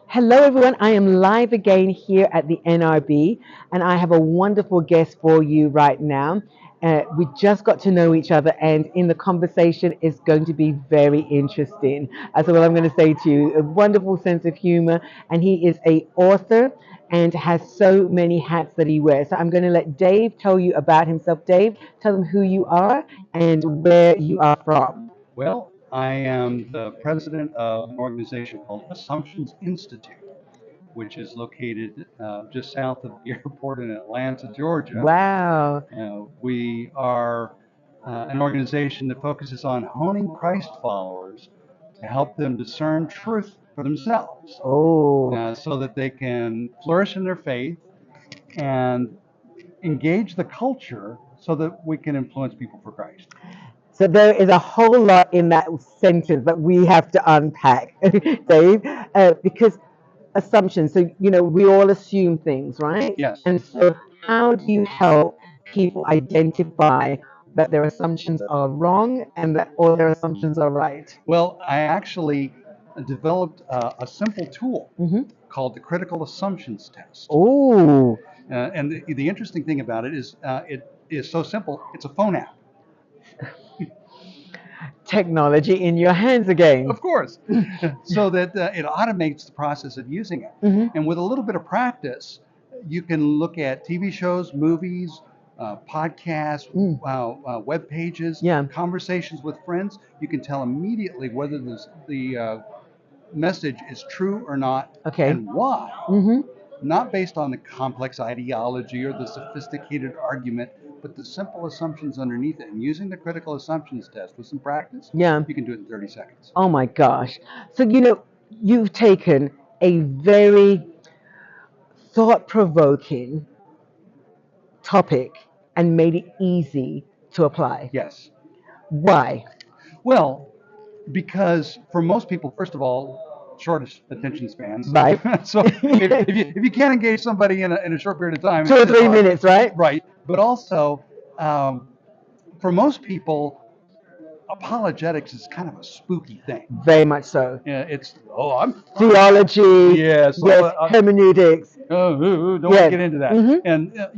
Hello, everyone. I am live again here at the NRB, and I have a wonderful guest for you right now. We just got to know each other, and in the conversation is going to be very interesting. That's what I'm going to say to you. A wonderful sense of humor, and he is a author and has so many hats that he wears. So I'm going to let Dave tell you about himself. Dave, tell them who you are and where you are from. Well, I am the president of an organization called Assumptions Institute, which is located just south of the airport in Atlanta, Georgia. Wow. We are an organization that focuses on honing Christ followers to help them discern truth for themselves Oh. so that they can flourish in their faith and engage the culture so that we can influence people for Christ. So there is a whole lot in that sentence that we have to unpack, Dave, because assumptions. So, we all assume things, right? Yes. And so, how do you help people identify that their assumptions are wrong and that all their assumptions are right? Well, I actually developed a simple tool Mm-hmm. called the critical assumptions test. Oh, And the interesting thing about it is so simple. It's a phone app. technology in your hands again. Of course, so that it automates the process of using it. Mm-hmm. And with a little bit of practice, you can look at TV shows, movies, podcasts, Mm. web pages, Yeah. conversations with friends. You can tell immediately whether the message is true or not Okay. and why. Mm-hmm. Not based on the complex ideology or the sophisticated argument, but the simple assumptions underneath it. And using the critical assumptions test with some practice, Yeah. you can do it in 30 seconds. Oh my gosh. So, you've taken a very thought provoking topic and made it easy to apply. Yes. Why? Well, because for most people, first of all, short attention spans. Right. So if you can't engage somebody in a short period of time, Two it's or just three hard. minutes, right? Right. But also, um, for most people, apologetics is kind of a spooky thing. Very much so. Yeah, it's I'm Theology, yes, yes, hermeneutics, don't want to yes. get into that. Hmm. And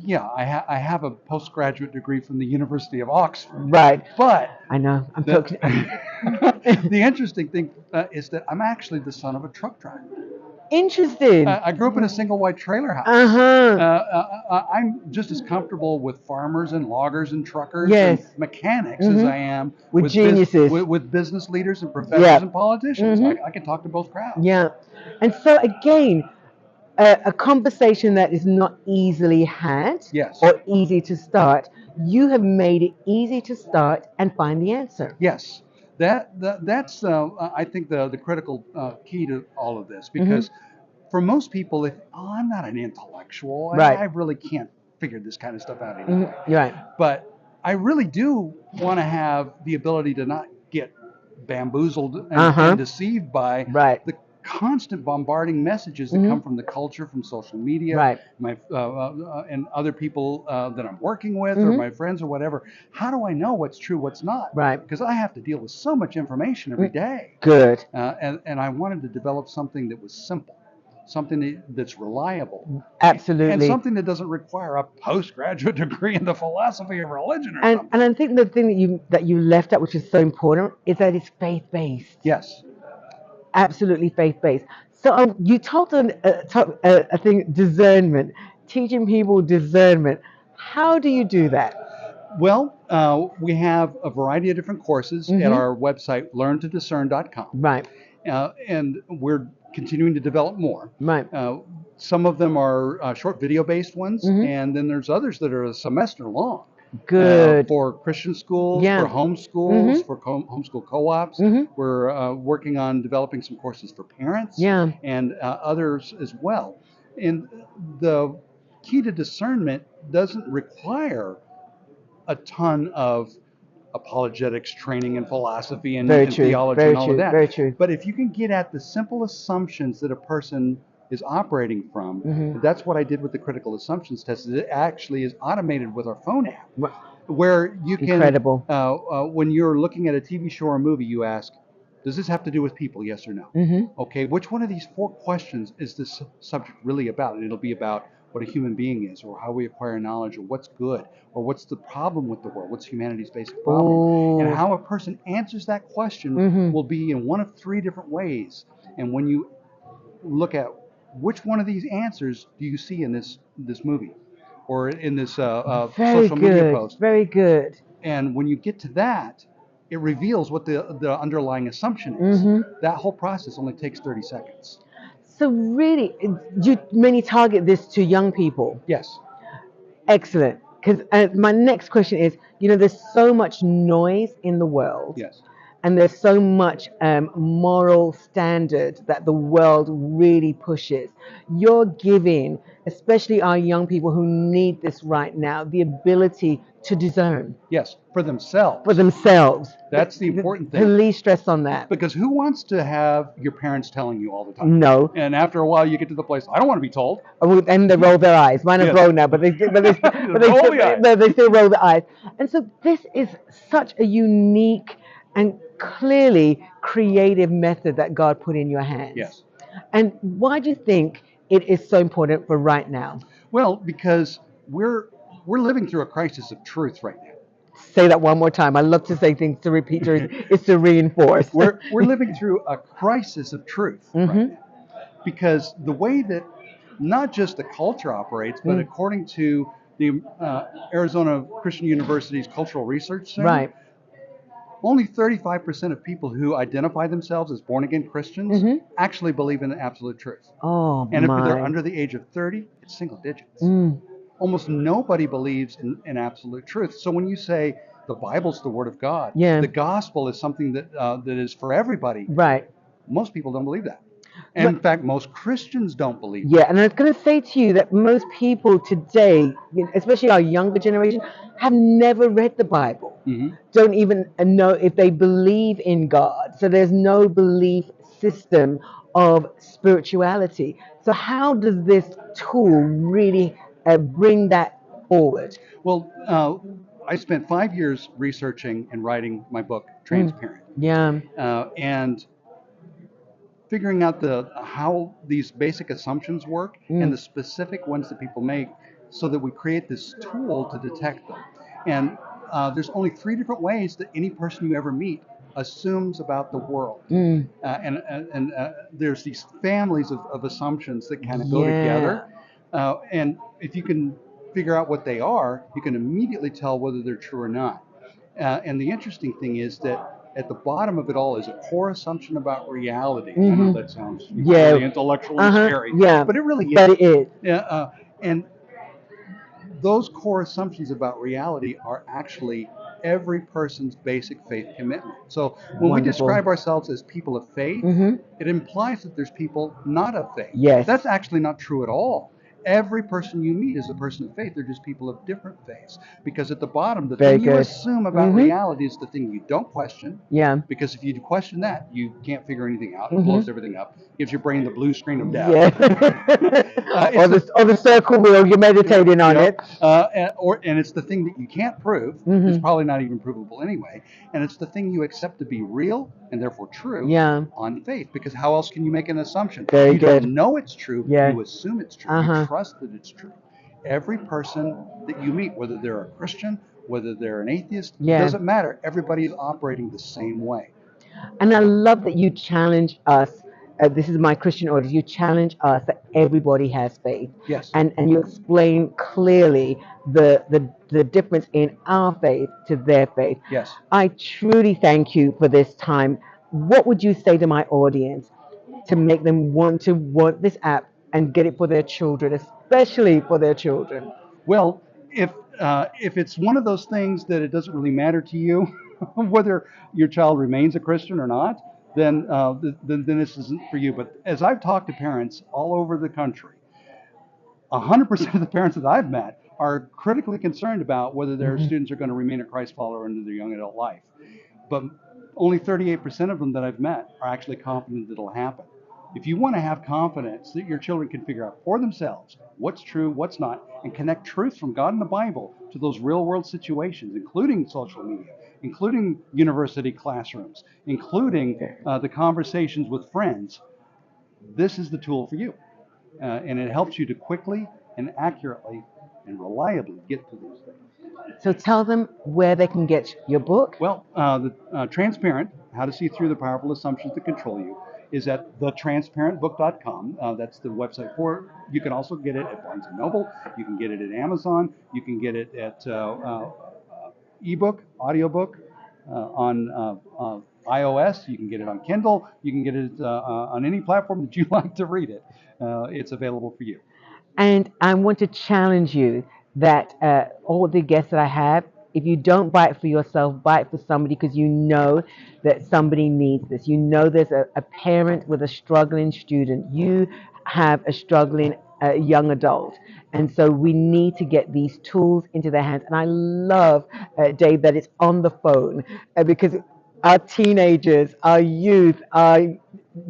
yeah, I have a postgraduate degree from the University of Oxford. Right. But I know. I'm the, talking. the interesting thing is that I'm actually the son of a truck driver. Interesting. I grew up in a single white trailer house. Uh-huh. I'm just as comfortable with farmers and loggers and truckers Yes. and mechanics as I am With geniuses. with business leaders and professors Yeah. and politicians. Mhm. I can talk to both crowds. Yeah. And so again, a conversation that is not easily had Yes. or easy to start, you have made it easy to start and find the answer. Yes, that's I think the critical key to all of this Mm-hmm. because for most people, if I'm not an intellectual, Right. I really can't figure this kind of stuff out Mm-hmm. anyway. You're right. But I really do want to have the ability to not get bamboozled and deceived by Right. the constant bombarding messages that come from the culture, from social media, Right. my and other people that I'm working with or my friends or whatever. How do I know what's true, what's not? Right. Because I have to deal with so much information every day. Good. And I wanted to develop something that was simple, something that's reliable, Absolutely. and something that doesn't require a postgraduate degree in the philosophy of religion or And something. I think the thing that you left out, which is so important, is that it's faith based. Yes. Absolutely faith based. So you talked on I think discernment, teaching people discernment. How do you do that? Well, we have a variety of different courses at our website, learntodiscern.com. Right. And we're continuing to develop more. Right. Some of them are short video-based ones, and then there's others that are a semester long. Good. For Christian schools, Yeah. for homeschools, for homeschool co-ops. We're working on developing some courses for parents Yeah. and others as well. And the key to discernment doesn't require a ton of apologetics training and philosophy and, Very and true. theology Very and all true. of that. Very true. But if you can get at the simple assumptions that a person is operating from, that's what I did with the critical assumptions test. It actually is automated with our phone app, where you can, Incredible. when you're looking at a TV show or movie, you ask, Does this have to do with people? Yes or no? Okay, which one of these four questions is this subject really about? And it'll be about what a human being is, or how we acquire knowledge, or what's good, or what's the problem with the world, what's humanity's basic problem. And Ooh. how a person answers that question will be in one of three different ways. And when you look at which one of these answers do you see in this movie or in this Very social media good. post, Very good. and when you get to that, it reveals what the underlying assumption is. That whole process only takes 30 seconds. So really, you mainly target this to young people. Yes. Excellent. Because my next question is, there's so much noise in the world, Yes. and there's so much moral standard that the world really pushes. You're giving, especially our young people who need this right now, the ability to discern Yes, for themselves. for themselves. That's the important thing. Police stress on that. Because who wants to have your parents telling you all the time? No. And after a while, you get to the place, I don't want to be told. And they roll their eyes. Mine are Yes. grown now, but they Roll the eyes. they still roll their eyes. And so this is such a unique and clearly creative method that God put in your hands. Yes. And why do you think it is so important for right now? Well, because we're living through a crisis of truth right now. Say that one more time. I love to say things to repeat. It's to reinforce. We're living through a crisis of truth right now. Because the way that not just the culture operates, but according to the Arizona Christian University's Cultural Research Center, Right. only 35% of people who identify themselves as born-again Christians actually believe in absolute truth. Oh, And if my. they're under the age of 30, it's single digits. Almost nobody believes in absolute truth. So when you say the Bible's the Word of God, Yeah. the gospel is something that that is for everybody, Right. most people don't believe that. And in fact, most Christians don't believe Yeah, and I was going to say to you that most people today, especially our younger generation, have never read the Bible. Don't even know if they believe in God. So there's no belief system of spirituality. So how does this tool really bring that forward? Well, I spent 5 years researching and writing my book, Transparent, Yeah. and figuring out how these basic assumptions work and the specific ones that people make, so that we create this tool to detect them. And there's only three different ways that any person you ever meet assumes about the world. And there's these families of assumptions that kind of go together. And if you can figure out what they are, you can immediately tell whether they're true or not. And the interesting thing is that at the bottom of it all is a core assumption about reality. I know that sounds really intellectual and scary, but it really is. But it is. Yeah, and those core assumptions about reality are actually every person's basic faith commitment. So when we Wonderful. describe ourselves as people of faith, it implies that there's people not of faith. Yes. That's actually not true at all. Every person you meet is a person of faith. They're just people of different faiths. Because at the bottom, the Very thing you good. assume about reality is the thing you don't question. Yeah. Because if you question that, you can't figure anything out. It blows everything up. Gives your brain the blue screen of death. Yeah. or the circle wheel, you're meditating on it. And it's the thing that you can't prove. It's probably not even provable anyway. And it's the thing you accept to be real and therefore true on faith. Because how else can you make an assumption? Very you good. don't know it's true. Yeah. You assume it's true. You trust that it's true. Every person that you meet, whether they're a Christian, whether they're an atheist, doesn't matter. Everybody is operating the same way. And I love that you challenge us. This is my Christian audience. You challenge us that everybody has faith. Yes. And you explain clearly the difference in our faith to their faith. Yes. I truly thank you for this time. What would you say to my audience to make them want this app and get it for their children, especially for their children? Well, if it's one of those things that it doesn't really matter to you whether your child remains a Christian or not, then this isn't for you. But as I've talked to parents all over the country, 100% of the parents that I've met are critically concerned about whether their students are going to remain a Christ follower into their young adult life. But only 38% of them that I've met are actually confident that it'll happen. If you want to have confidence that your children can figure out for themselves what's true, what's not, and connect truth from God and the Bible to those real world situations, including social media, including university classrooms, including the conversations with friends. This is the tool for you. And it helps you to quickly and accurately and reliably get to these things. So tell them where they can get your book. Well, the Transparent, How to See Through the Powerful Assumptions That Control You, is at thetransparentbook.com. That's the website for it. You can also get it at Barnes & Noble. You can get it at Amazon. You can get it at ebook, audiobook, on iOS. You can get it on Kindle. You can get it on any platform that you like to read it. It's available for you. And I want to challenge you that all the guests that I have, if you don't buy it for yourself, buy it for somebody because you know that somebody needs this. You know there's a parent with a struggling student. You have a struggling young adult. And so we need to get these tools into their hands. And I love, Dave, that it's on the phone because our teenagers, our youth, our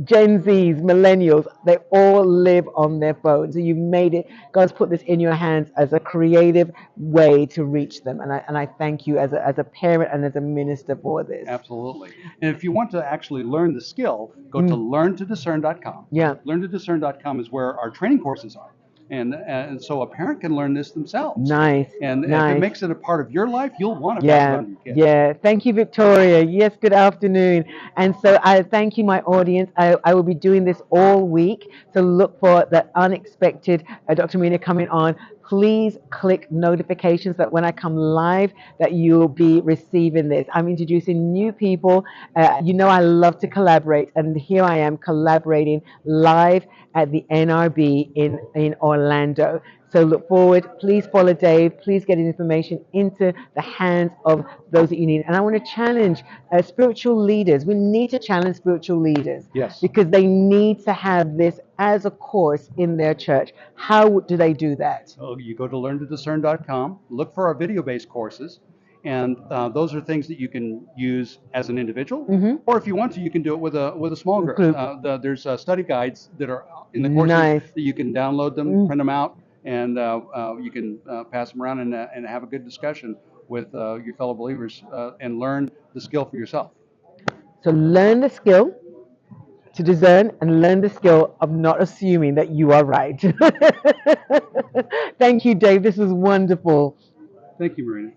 Gen Zs, millennials, they all live on their phones. So you've made it, God's put this in your hands as a creative way to reach them. And I thank you as a parent and as a minister for this. Absolutely. And if you want to actually learn the skill, go to learntodiscern.com. Yeah. Learntodiscern.com is where our training courses are. And so a parent can learn this themselves. Nice. And if nice. it makes it a part of your life, you'll want to pass it on to your kids. Yeah. Thank you, Victoria. Yes, good afternoon. And so I thank you, my audience. I will be doing this all week. So look for the unexpected Dr. Marina coming on. Please click notifications that when I come live that you'll be receiving this. I'm introducing new people. You know I love to collaborate, and here I am collaborating live at the NRB in Orlando. So look forward. Please follow Dave. Please get his information into the hands of those that you need. And I want to challenge spiritual leaders. We need to challenge spiritual leaders. Yes. Because they need to have this as a course in their church. How do they do that? So you go to learntodiscern.com, look for our video-based courses, and those are things that you can use as an individual, or if you want to, you can do it with a small group. There's study guides that are in the courses Nice. that you can download them, print them out, and you can pass them around and have a good discussion with your fellow believers and learn the skill for yourself. So learn the skill to discern and learn the skill of not assuming that you are right. Thank you, Dave. This was wonderful. Thank you, Marina.